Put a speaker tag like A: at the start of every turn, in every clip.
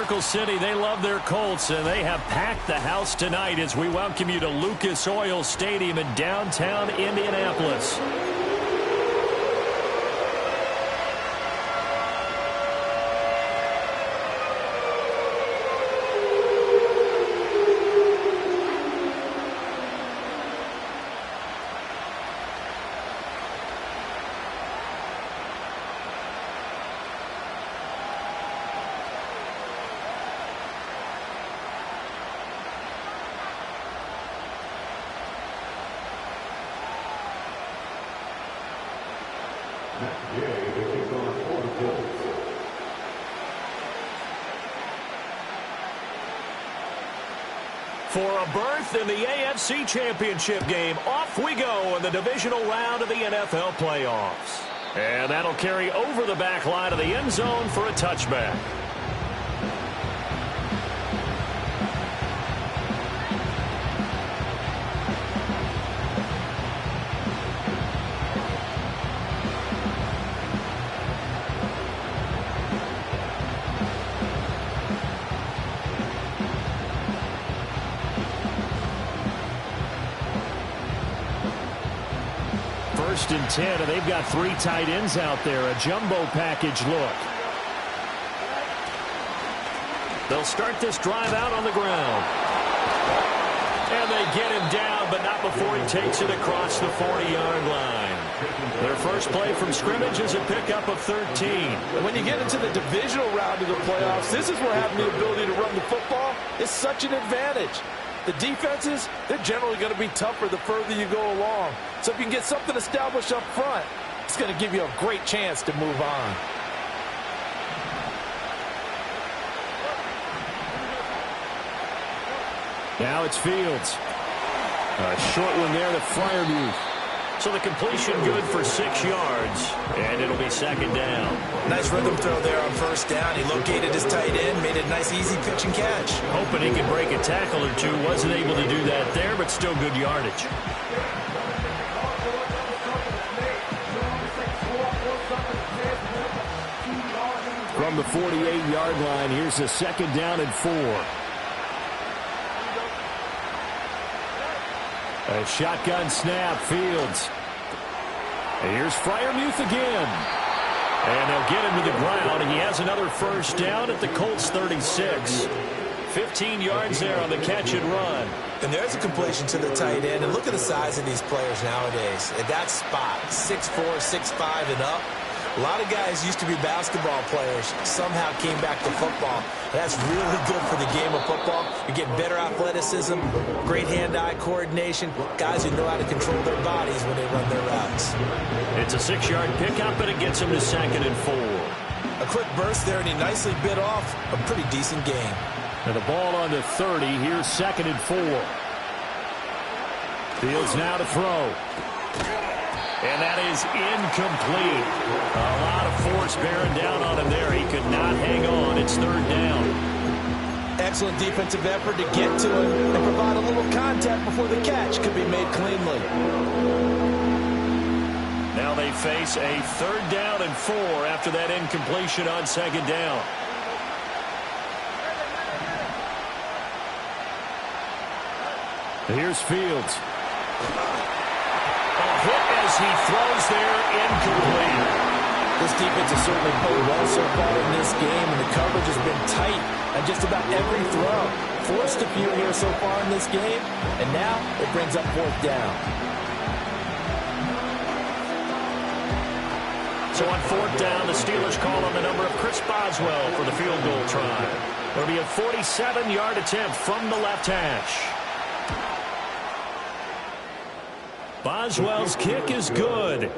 A: Circle City, they love their Colts, and they have packed the house tonight as we welcome you to Lucas Oil Stadium in downtown Indianapolis. For a berth in the AFC Championship game, off we go in the divisional round of the NFL playoffs. And that'll carry over the back line of the end zone for a touchback. First and 10, and they've got 3 tight ends out there. A jumbo package look. They'll start this drive out on the ground. And they get him down, but not before he takes it across the 40-yard line. Their first play from scrimmage is a pickup of 13.
B: When you get into the divisional round of the playoffs, this is where having the ability to run the football is such an advantage. The defenses, they're generally going to be tougher the further you go along. So if you can get something established up front, it's going to give you a great chance to move on.
A: Now it's Fields. A short one there to Freiermuth. So the completion good for 6 yards, and it'll be second down.
C: Nice rhythm throw there on first down. He located his tight end, made it a nice easy pitch and catch.
A: Hoping he could break a tackle or two. Wasn't able to do that there, but still good yardage. From the 48-yard line, here's a second down and 4. A shotgun snap, Fields. And here's Freiermuth again. And they'll get him to the ground. He has another first down at the Colts 36. 15 yards there on the catch and run.
C: And there's a completion to the tight end. And look at the size of these players nowadays. At that spot, 6'4", 6'5", and up. A lot of guys used to be basketball players, somehow came back to football. That's really good for the game of football. You get better athleticism, great hand-eye coordination, guys who know how to control their bodies when they run their routes.
A: It's a 6-yard pickup, and it gets him to second and 4.
C: A quick burst there, and he nicely bit off a pretty decent gain.
A: And the ball on the 30. Here's second and 4. Fields now to throw. And that is incomplete. A lot of force bearing down on him there. He could not hang on. It's third down.
B: Excellent defensive effort to get to him and provide a little contact before the catch could be made cleanly.
A: Now they face a third down and 4 after that incompletion on second down. Here's Fields. Hit as he throws there, incomplete.
B: This defense has certainly played well so far in this game, and the coverage has been tight on just about every throw. Forced a few here so far in this game, and now it brings up fourth down.
A: So on fourth down, the Steelers call on the number of Chris Boswell for the field goal try. It'll be a 47-yard attempt from the left hash. Boswell's kick is good.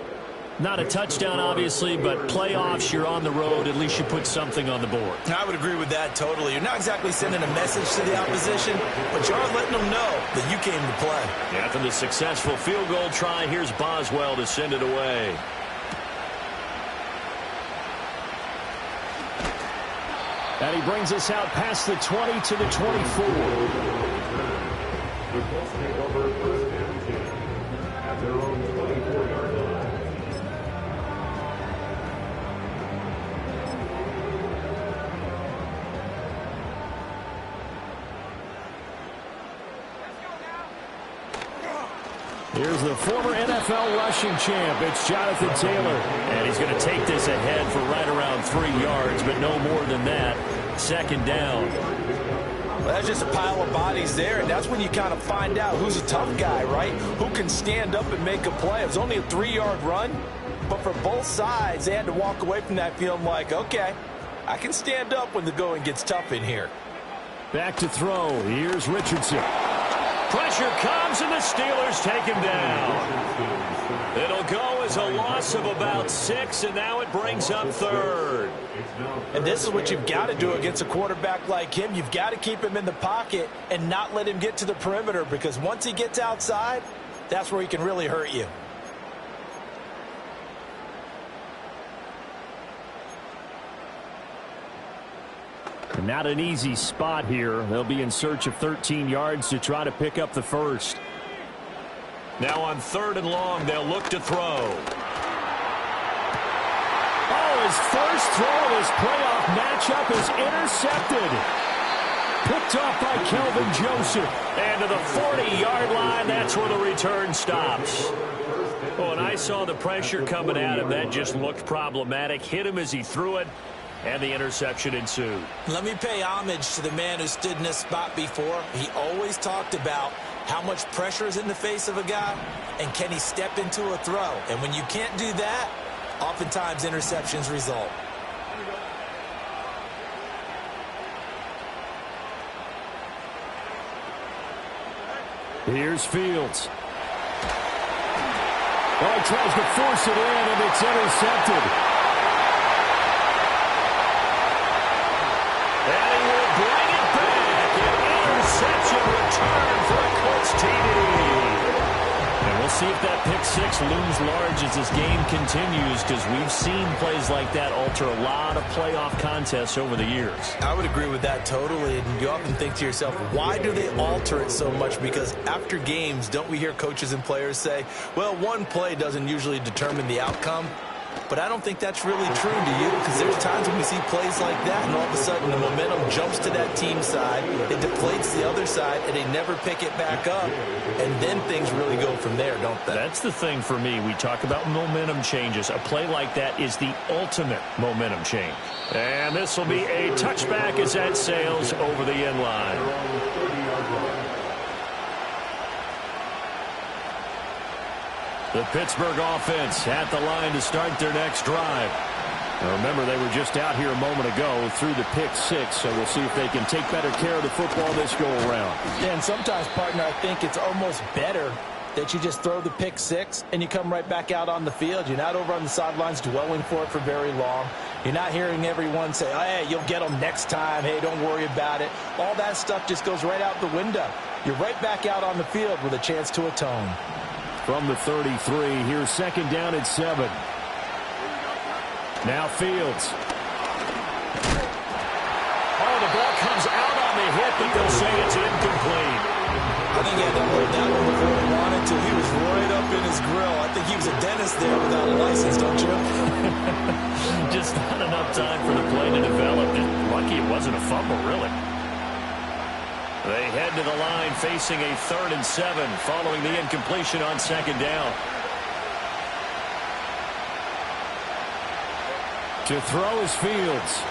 A: Not a touchdown, obviously, but playoffs, you're on the road. At least you put something on the board.
C: I would agree with that totally. You're not exactly sending a message to the opposition, but you are letting them know that you came to play.
A: After the successful field goal try, here's Boswell to send it away. And he brings us out past the 20 to the 24. Their own 24-yard line. Here's the former NFL rushing champ. It's Jonathan Taylor. And he's going to take this ahead for right around 3 yards, but no more than that. Second down.
B: Well, that's just a pile of bodies there, and that's when you kind of find out who's a tough guy, right? Who can stand up and make a play. It was only a 3-yard run, but for both sides, they had to walk away from that feeling like, okay, I can stand up when the going gets tough in here.
A: Back to throw. Here's Richardson. Pressure comes, and the Steelers take him down. It'll go as a loss of about 6, and now it brings up third.
B: And this is what you've got to do against a quarterback like him. You've got to keep him in the pocket and not let him get to the perimeter, because once he gets outside, that's where he can really hurt you.
A: Not an easy spot here. They'll be in search of 13 yards to try to pick up the first. Now on 3rd and long, they'll look to throw. Oh, his first throw of his playoff matchup is intercepted. Picked off by Kelvin Joseph. And to the 40-yard line, that's where the return stops. Oh, and I saw the pressure coming at him. That just looked problematic. Hit him as he threw it. And the interception ensued.
C: Let me pay homage to the man who stood in this spot before. He always talked about how much pressure is in the face of a guy, and can he step into a throw. And when you can't do that, oftentimes interceptions result.
A: Here's Fields. Oh, he tries to force it in, and it's intercepted. And he will bring it back. An interception return for a Colts TD. And we'll see if that pick six looms large as this game continues, because we've seen plays like that alter a lot of playoff contests over the years.
C: I would agree with that totally. And you often think to yourself, why do they alter it so much? Because after games, don't we hear coaches and players say, well, one play doesn't usually determine the outcome? But I don't think that's really true, do you? Because there's times when we see plays like that, and all of a sudden the momentum jumps to that team side, it deflates the other side, and they never pick it back up, and then things really go from there, don't they?
A: That's the thing for me. We talk about momentum changes. A play like that is the ultimate momentum change. And this will be a touchback as that sails over the end line. The Pittsburgh offense at the line to start their next drive. Now remember, they were just out here a moment ago through the pick six, so we'll see if they can take better care of the football this go-around.
B: Yeah, and sometimes, partner, I think it's almost better that you just throw the pick six and you come right back out on the field. You're not over on the sidelines dwelling for it for very long. You're not hearing everyone say, oh, hey, you'll get them next time. Hey, don't worry about it. All that stuff just goes right out the window. You're right back out on the field with a chance to atone.
A: From the 33, here's second down at 7. Now Fields. Oh, the ball comes out on the hit, but they'll say it's incomplete.
C: I think he had to hold that one before he wanted to. He was right up in his grill. I think he was a dentist there without a license, don't you?
A: Just not enough time for the play to develop. Just lucky it wasn't a fumble, really. They head to the line facing a 3rd and 7 following the incompletion on second down. To throw is Fields.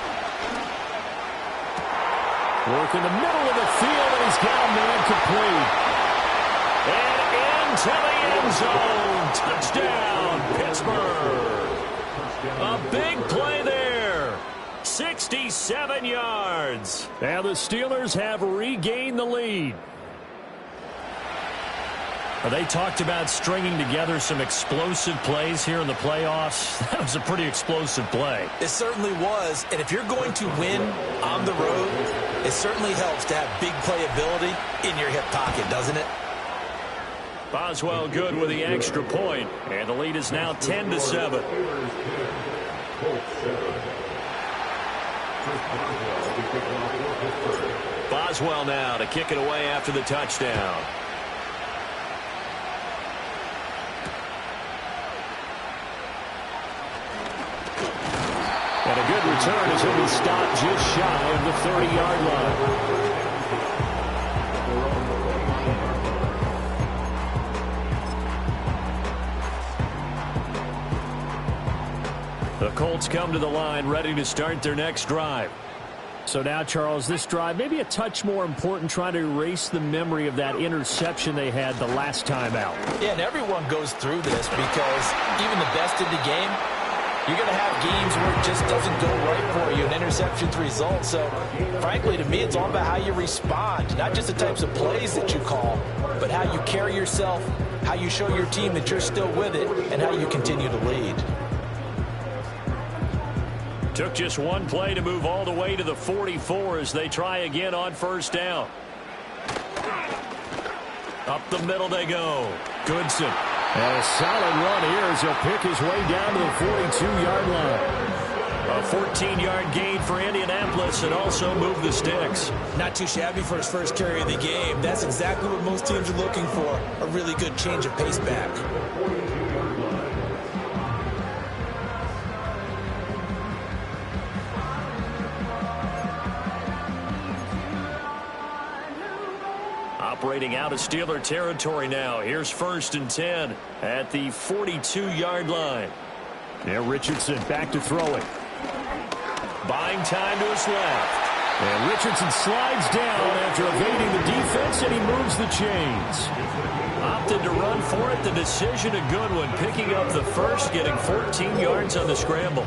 A: Work in the middle of the field, and he's got a man complete. And into the end zone. Touchdown, Pittsburgh. A big play there. 67 yards. And the Steelers have regained the lead. They talked about stringing together some explosive plays here in the playoffs. That was a pretty explosive play.
C: It certainly was. And if you're going to win on the road, it certainly helps to have big playability in your hip pocket, doesn't it?
A: Boswell good with the extra point. And the lead is now 10-7. Boswell now to kick it away after the touchdown. And a good return as he'll be stopped just shy of the 30-yard line. Colts come to the line, ready to start their next drive.
D: So now, Charles, this drive maybe a touch more important, trying to erase the memory of that interception they had the last time out.
C: Yeah, and everyone goes through this because even the best in the game, you're going to have games where it just doesn't go right for you, and interceptions result. So, frankly, to me, it's all about how you respond, not just the types of plays that you call, but how you carry yourself, how you show your team that you're still with it, and how you continue to lead.
A: Took just one play to move all the way to the 44 as they try again on first down. Up the middle they go. Goodson.
D: And a solid run here as he'll pick his way down to the 42-yard line.
A: A 14-yard gain for Indianapolis and also move the sticks.
C: Not too shabby for his first carry of the game. That's exactly what most teams are looking for, a really good change of pace back.
A: Operating out of Steeler territory now. Here's 1st and 10 at the 42-yard line.
D: Now Richardson back to throw it.
A: Buying time to his left.
D: And Richardson slides down after evading the defense, and he moves the chains.
A: Opted to run for it. The decision a good one. Picking up the first, getting 14 yards on the scramble.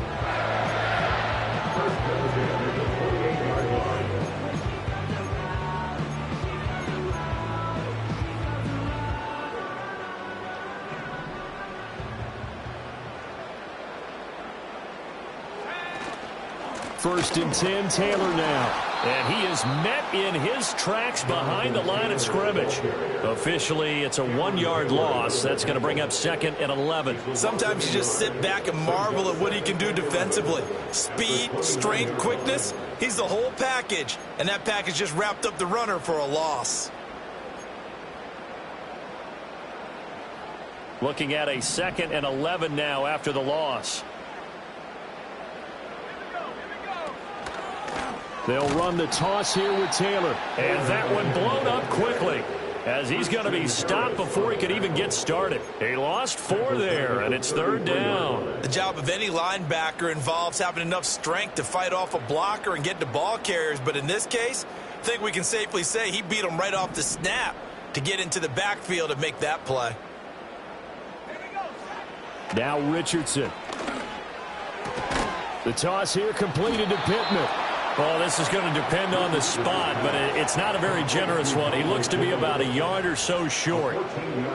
D: First and 10, Taylor now.
A: And he is met in his tracks behind the line of scrimmage. Officially, it's a 1-yard loss. That's going to bring up 2nd and 11.
C: Sometimes you just sit back and marvel at what he can do defensively. Speed, strength, quickness. He's the whole package. And that package just wrapped up the runner for a loss.
A: Looking at a 2nd and 11 now after the loss.
D: They'll run the toss here with Taylor.
A: And that one blown up quickly as he's going to be stopped before he could even get started. He lost 4 there, and it's 3rd down.
C: The job of any linebacker involves having enough strength to fight off a blocker and get to ball carriers. But in this case, I think we can safely say he beat him right off the snap to get into the backfield and make that play.
D: Now Richardson. The toss here completed to Pittman.
A: Well, this is going to depend on the spot, but it's not a very generous one. He looks to be about a yard or so short.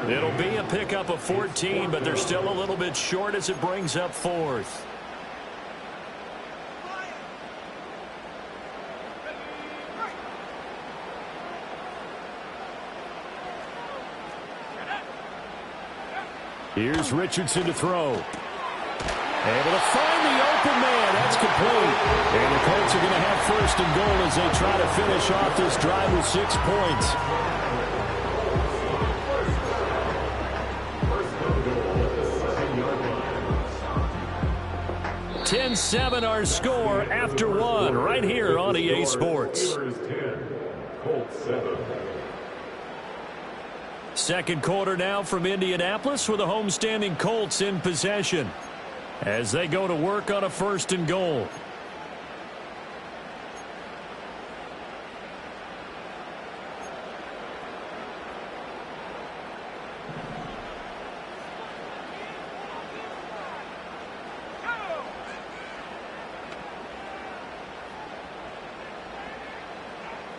A: It'll be a pickup of 14, but they're still a little bit short as it brings up 4th.
D: Here's Richardson to throw. Able to find the open man. That's complete. And the Colts are going to have 1st and goal as they try to finish off this drive with 6 points.
A: 10-7 our score after 1 right here on EA Sports. Second quarter now from Indianapolis with the homestanding Colts in possession as they go to work on a 1st and goal.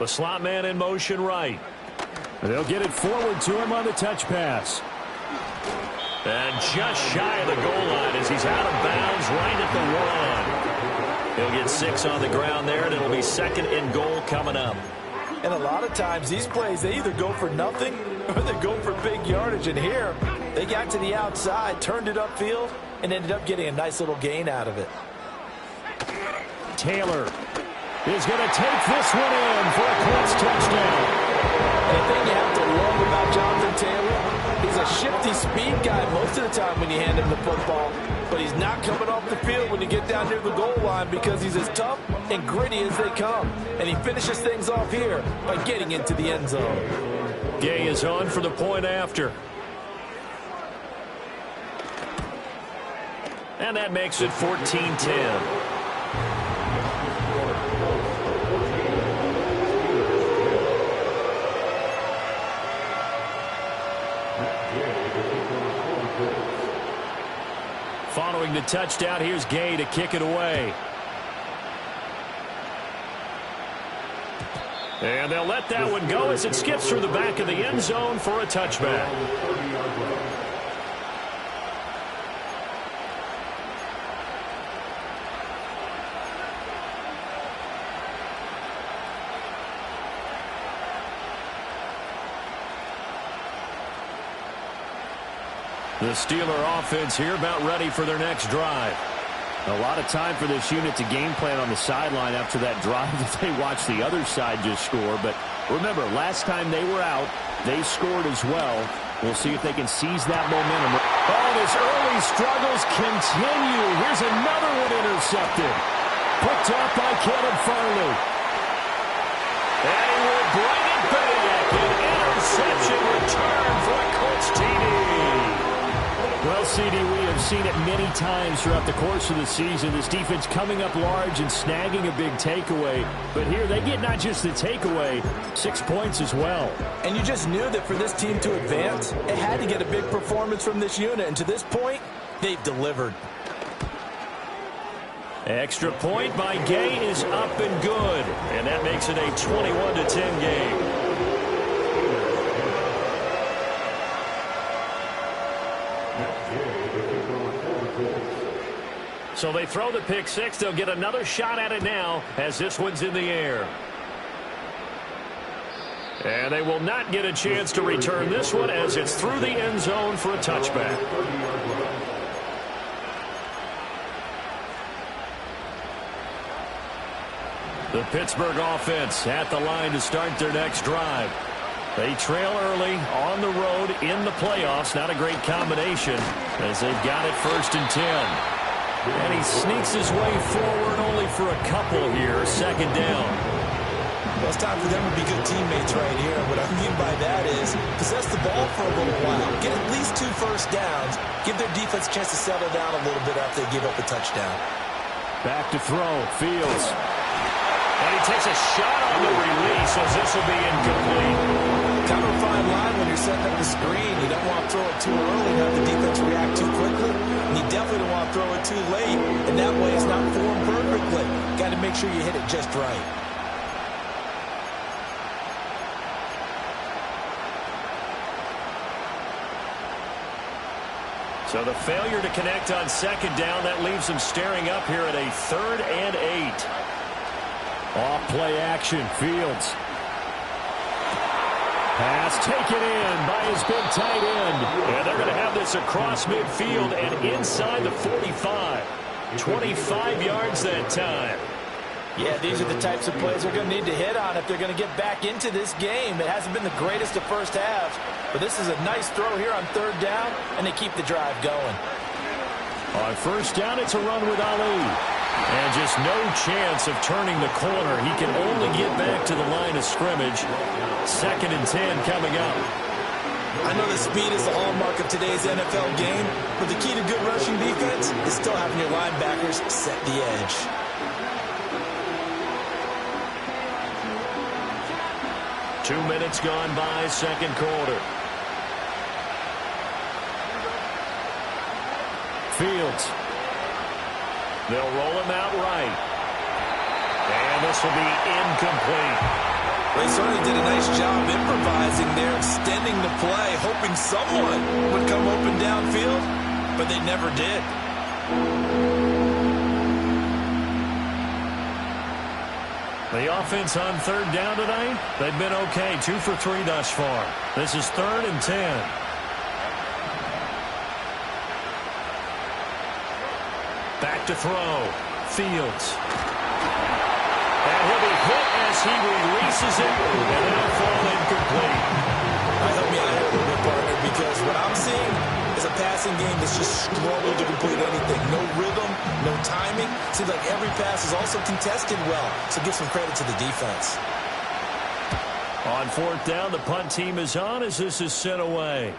A: The slot man in motion right.
D: They'll get it forward to him on the touch pass.
A: And just shy of the goal line as he's out of bounds right at the 1. He'll get 6 on the ground there, and it'll be 2nd and goal coming up.
B: And a lot of times these plays, they either go for nothing or they go for big yardage. And here, they got to the outside, turned it upfield, and ended up getting a nice little gain out of it.
D: Taylor is going to take this one in for a Colts touchdown.
B: And the thing you have to love about Jonathan Taylor, he's a shifty speed guy most of the time when you hand him the football. But he's not coming off the field when you get down near the goal line because he's as tough and gritty as they come. And he finishes things off here by getting into the end zone.
A: Gay is on for the point after. And that makes it 14-10. Following the touchdown, here's Gay to kick it away. And they'll let that one go as it skips through the back of the end zone for a touchback. The Steeler offense here about ready for their next drive. A lot of time for this unit to game plan on the sideline after that drive that they watched the other side just score. But remember, last time they were out, they scored as well. We'll see if they can seize that momentum. Oh, his early struggles continue. Here's another one intercepted. Picked up by Caleb Farley. And he will bring it back. An interception return for a Colts TD. Well, CD, we have seen it many times throughout the course of the season. This defense coming up large and snagging a big takeaway. But here they get not just the takeaway, 6 points as well.
B: And you just knew that for this team to advance, it had to get a big performance from this unit. And to this point, they've delivered.
A: Extra point by Gay is up and good. And that makes it a 21-10 game. So they throw the pick six. They'll get another shot at it now as this one's in the air. And they will not get a chance to return this one as it's through the end zone for a touchback. The Pittsburgh offense at the line to start their next drive. They trail early on the road in the playoffs. Not a great combination as they've got it 1st and 10. And he sneaks his way forward only for a couple here. 2nd down.
C: Well, it's time for them to be good teammates right here. What I mean by that is possess the ball for a little while. Get at least 2 first downs. Give their defense a chance to settle down a little bit after they give up a touchdown.
A: Back to throw. Fields. And he takes a shot on the release as this will be incomplete.
C: Kind of a fine line when you're setting up the screen. You don't want to throw it too early and have the defense react too quickly. And you definitely don't want to throw it too late. And that way it's not formed perfectly. Got to make sure you hit it just right.
A: So the failure to connect on 2nd down, that leaves them staring up here at a 3rd and 8. Off play action. Fields. Pass taken in by his big tight end. And they're going to have this across midfield and inside the 45. 25 yards that time.
B: Yeah, these are the types of plays they're going to need to hit on if they're going to get back into this game. It hasn't been the greatest of first halves, but this is a nice throw here on 3rd down, and they keep the drive going.
A: On 1st down, it's a run with Ali. And just no chance of turning the corner. He can only get back to the line of scrimmage. 2nd and 10 coming up.
C: I know the speed is the hallmark of today's NFL game, but the key to good rushing defense is still having your linebackers set the edge.
A: Two minutes gone by, 2nd quarter. Fields. They'll roll him out right. And this will be incomplete.
C: They certainly did a nice job improvising there, extending the play, hoping someone would come open downfield, but they never did.
A: The offense on 3rd down tonight, they've been okay. 2 for 3 thus far. This is 3rd and 10. Back to throw. Fields. And he'll be hit as he releases it, and it'll fall incomplete.
C: Help me out here a little bit, partner, because what I'm seeing is a passing game that's just struggled to complete anything. No rhythm, no timing. Seems like every pass is also contested well, so give some credit to the defense.
A: On 4th down, the punt team is on as this is sent away.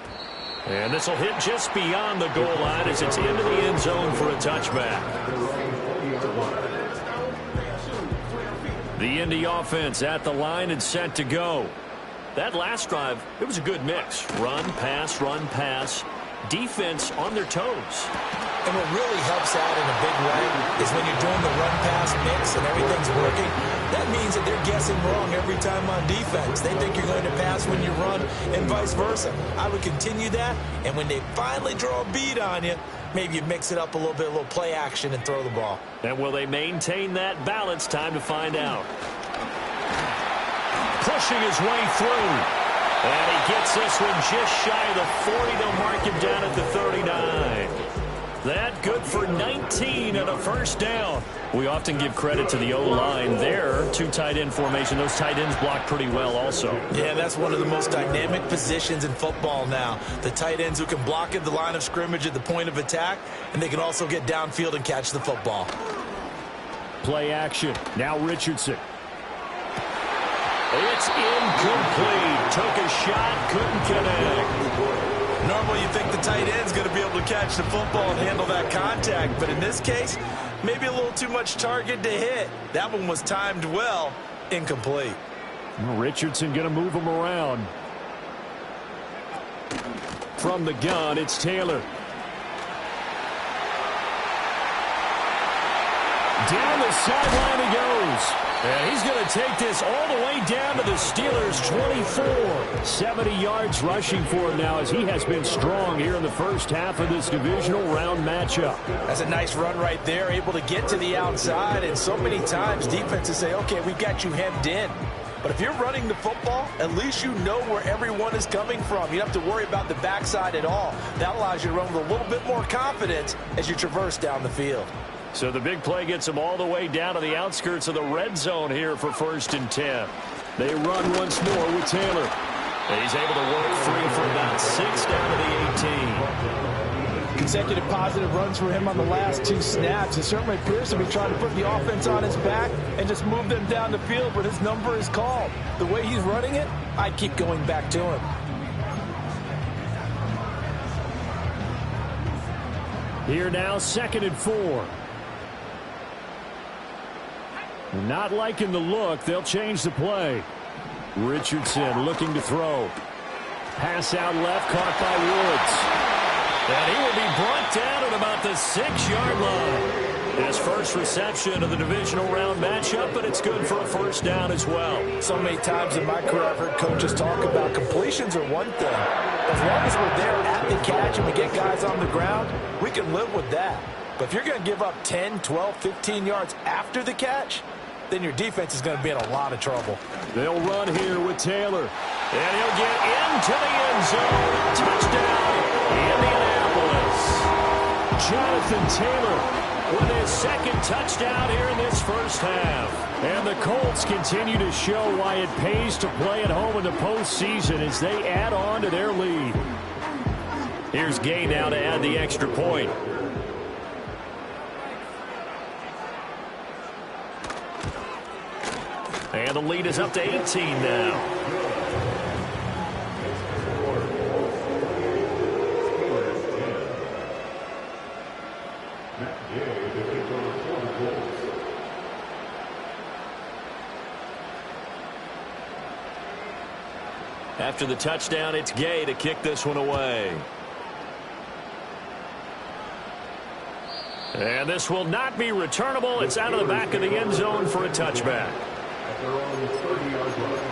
A: And this will hit just beyond the goal line as it's into the end zone for a touchback. The Indy offense at the line and set to go. That last drive, it was a good mix. Run, pass. Defense on their toes.
C: And what really helps out in a big way is when you're doing the run-pass mix and everything's working, that means that they're guessing wrong every time on defense. They think you're going to pass when you run and vice versa. I would continue that, and when they finally draw a bead on you, maybe you mix it up a little bit, a little play action, and throw the ball.
A: And will they maintain that balance? Time to find out. Pushing his way through. And he gets this one just shy of the 40. They'll mark him down at the 39. That good for 19 and a first down. We often give credit to the O-line there. Two tight end formation. Those tight ends block pretty well also.
C: Yeah, that's one of the most dynamic positions in football now. The tight ends who can block at the line of scrimmage at the point of attack, and they can also get downfield and catch the football.
D: Play action. Now Richardson.
A: It's incomplete. Took a shot, couldn't connect.
C: Normally you think the tight end's going to be able to catch the football and handle that contact, but in this case, maybe a little too much target to hit. That one was timed well. Incomplete.
D: Richardson going to move him around. From the gun, it's Taylor. Down the sideline he goes. And he's going to take this all the way down to the Steelers' 24. 70 yards rushing for him now as he has been strong here in the first half of this divisional round matchup.
C: That's a nice run right there, able to get to the outside. And so many times defenses say, okay, we've got you hemmed in. But if you're running the football, at least you know where everyone is coming from. You don't have to worry about the backside at all. That allows you to run with a little bit more confidence as you traverse down the field.
A: So the big play gets them all the way down to the outskirts of the red zone here for 1st and 10.
D: They run once more with Taylor.
A: And he's able to work free for about 6 down to the 18.
B: Consecutive positive runs for him on the last 2 snaps. It certainly appears to be trying to put the offense on his back and just move them down the field, but his number is called. The way he's running it, I'd keep going back to him.
D: Here now, 2nd and 4. Not liking the look. They'll change the play. Richardson looking to throw. Pass out left, caught by Woods.
A: And he will be brought down at about the 6-yard line. His first reception of the divisional round matchup, but it's good for a first down as well.
B: So many times in my career I've heard coaches talk about completions are one thing. As long as we're there at the catch and we get guys on the ground, we can live with that. But if you're going to give up 10, 12, 15 yards after the catch, then your defense is going to be in a lot of trouble.
D: They'll run here with Taylor.
A: And he'll get into the end zone. Touchdown, Indianapolis.
D: Jonathan Taylor
A: with his 2nd touchdown here in this first half.
D: And the Colts continue to show why it pays to play at home in the postseason as they add on to their lead.
A: Here's Gay now to add the extra point. And the lead is up to 18 now. After the touchdown, it's Gay to kick this one away. And this will not be returnable. It's out of the back of the end zone for a touchback.
E: At their own 30-yard line.